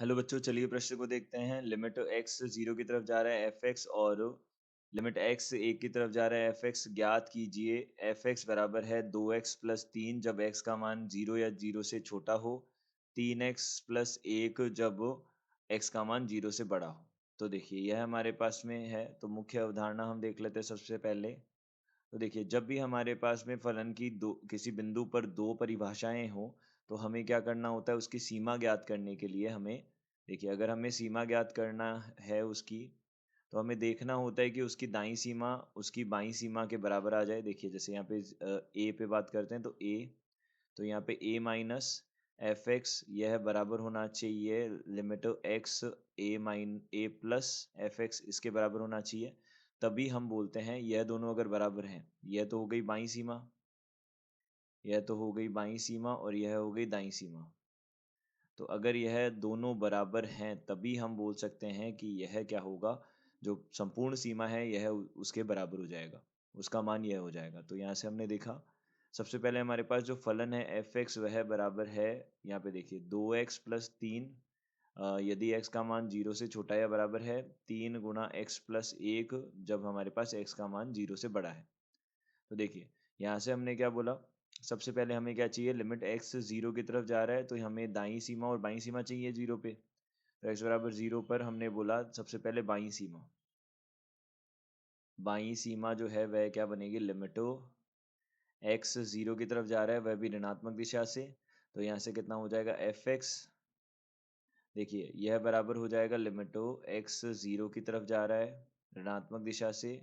Hello बच्चों, चलिए प्रश्न को देखते हैं। लिमिट x 0 की तरफ जा रहा है fx और लिमिट x 1 की तरफ जा रहा है fx। ज्ञात कीजिए fx बराबर है 2x प्लस 3 जब x का मान 0 या 0 से छोटा हो, 3x प्लस 1 जब x का मान 0 से बड़ा हो। तो देखिए यह हमारे पास में है, तो मुख्य अवधारणा हम देख लेते हैं सबसे पहले। तो देखिए जब भी हमारे पास में फलन की दो किसी बिंदु पर दो परिभाषाएं हो, तो हमें क्या करना होता है, उसकी सीमा ज्ञात करने के लिए हमें, देखिए अगर हमें सीमा ज्ञात करना है उसकी, तो हमें देखना होता है कि उसकी दाईं सीमा उसकी बाईं सीमा के बराबर आ जाए। देखिए जैसे यहाँ पे ए पे बात करते हैं, तो ए, तो यहाँ पे a माइनस एफ एक्स यह बराबर होना चाहिए लिमिट एक्स ए प्लस एफ एक्स, इसके बराबर होना चाहिए। तभी हम बोलते हैं यह दोनों अगर बराबर हैं, यह तो हो गई बाईं सीमा, यह तो हो गई बाईं सीमा और यह हो गई दाईं सीमा। तो अगर यह दोनों बराबर हैं तभी हम बोल सकते हैं कि यह क्या होगा, जो संपूर्ण सीमा है यह उसके बराबर हो जाएगा, उसका मान यह हो जाएगा। तो यहाँ से हमने देखा, सबसे पहले हमारे पास जो फलन है एफ एक्स वह बराबर है, यहाँ पे देखिए 2x+3, यदि x का मान 0 से छोटा या बराबर है, 3 गुणा x+1 जब हमारे पास x का मान 0 से बड़ा है। तो देखिए यहाँ से हमने क्या बोला, सबसे पहले हमें क्या चाहिए, लिमिट x 0 की तरफ जा रहा है तो हमें दाईं सीमा और बाईं सीमा चाहिए 0 पे। तो x बराबर 0 पर हमने बोला सबसे पहले बाईं सीमा, बाईं सीमा जो है वह क्या बनेगी, लिमिटो x 0 की तरफ जा रहा है वह भी ऋणात्मक दिशा से, तो यहाँ से कितना हो जाएगा एफ एक्स, देखिए यह बराबर हो जाएगा लिमिटो x 0 की तरफ जा रहा है ऋणात्मक दिशा से,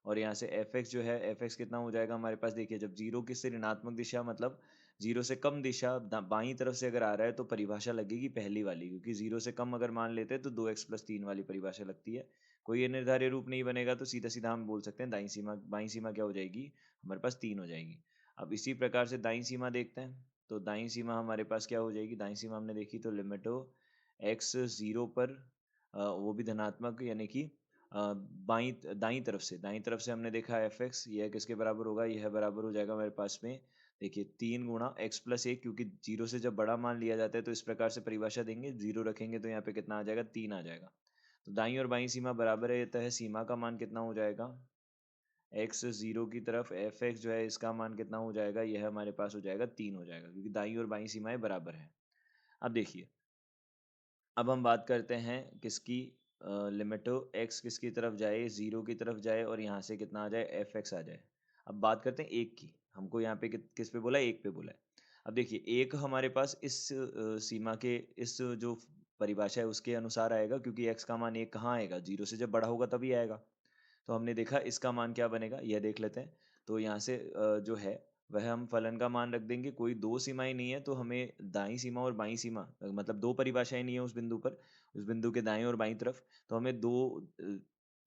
और यहाँ से एफ एक्स जो है एफ एक्स कितना हो जाएगा हमारे पास, देखिए जब जीरो किससे ऋणात्मक दिशा मतलब जीरो से कम दिशा बाईं तरफ से अगर आ रहा है तो परिभाषा लगेगी पहली वाली, क्योंकि जीरो से कम अगर मान लेते हैं तो 2x+3 वाली परिभाषा लगती है। कोई ये निर्धारित रूप नहीं बनेगा तो सीधा सीधा हम बोल सकते हैं दाईं सीमा, बाईं सीमा क्या हो जाएगी हमारे पास 3 हो जाएगी। अब इसी प्रकार से दाईं सीमा देखते हैं, तो दाईं सीमा हमारे पास क्या हो जाएगी, दाईं सीमा हमने देखी तो लिमिटो एक्स 0 पर वो भी धनात्मक यानी कि बाईं दाईं तरफ से हमने देखा एफ एक्स, यह किसके बराबर होगा, यह बराबर हो जाएगा हमारे पास में, देखिए 3 गुणा x+1, क्योंकि जीरो से जब बड़ा मान लिया जाता है तो इस प्रकार से परिभाषा देंगे, जीरो रखेंगे तो यहाँ पे कितना आ जाएगा, 3 आ जाएगा। तो दाईं और बाईं सीमा बराबर है, अतः सीमा का मान कितना हो जाएगा, x 0 की तरफ एफ एक्स जो है इसका मान कितना हो जाएगा, यह हमारे पास हो जाएगा 3 हो जाएगा, क्योंकि दाईं और बाईं सीमाएं बराबर है। अब देखिए, अब हम बात करते हैं किसकी, लिमिटो एक्स किसकी तरफ जाए, 0 की तरफ जाए और यहाँ से कितना आ जाए, एफ एक्स आ जाए। अब बात करते हैं एक की, हमको यहाँ पे किस पे बोला है, एक पे बोला है। अब देखिए एक हमारे पास इस सीमा के इस जो परिभाषा है उसके अनुसार आएगा, क्योंकि एक्स का मान एक कहाँ आएगा, 0 से जब बड़ा होगा तभी आएगा। तो हमने देखा इसका मान क्या बनेगा, यह देख लेते हैं। तो यहाँ से जो है वह हम फलन का मान रख देंगे, कोई दो सीमाएं नहीं है तो हमें दाईं सीमा और बाईं सीमा मतलब दो परिभाषाएं नहीं है उस बिंदु पर, उस बिंदु के दाएं और बाईं तरफ, तो हमें दो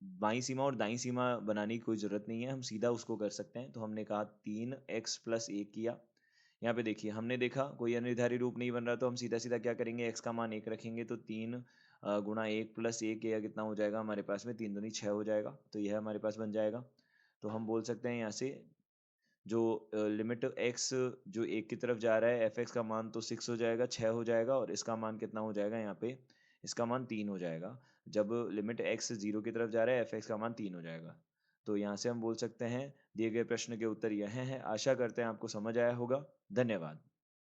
बाईं सीमा और दाईं सीमा बनाने की कोई ज़रूरत नहीं है, हम सीधा उसको कर सकते हैं। तो हमने कहा 3x+1 किया। यहाँ पे देखिए हमने देखा कोई अनिर्धारित रूप नहीं बन रहा, तो हम सीधा सीधा क्या करेंगे, x का मान 1 रखेंगे, तो 3 गुणा 1+1 या कितना हो जाएगा हमारे पास में, 3 दूनी 6 हो जाएगा, तो यह हमारे पास बन जाएगा। तो हम बोल सकते हैं यहाँ से जो लिमिट x जो 1 की तरफ जा रहा है एफ एक्स का मान तो 6 हो जाएगा, 6 हो जाएगा, और इसका मान कितना हो जाएगा यहाँ पे, इसका मान 3 हो जाएगा। जब लिमिट x 0 की तरफ जा रहा है एफ एक्स का मान 3 हो जाएगा। तो यहाँ से हम बोल सकते हैं दिए गए प्रश्न के उत्तर यह हैं। आशा करते हैं आपको समझ आया होगा। धन्यवाद।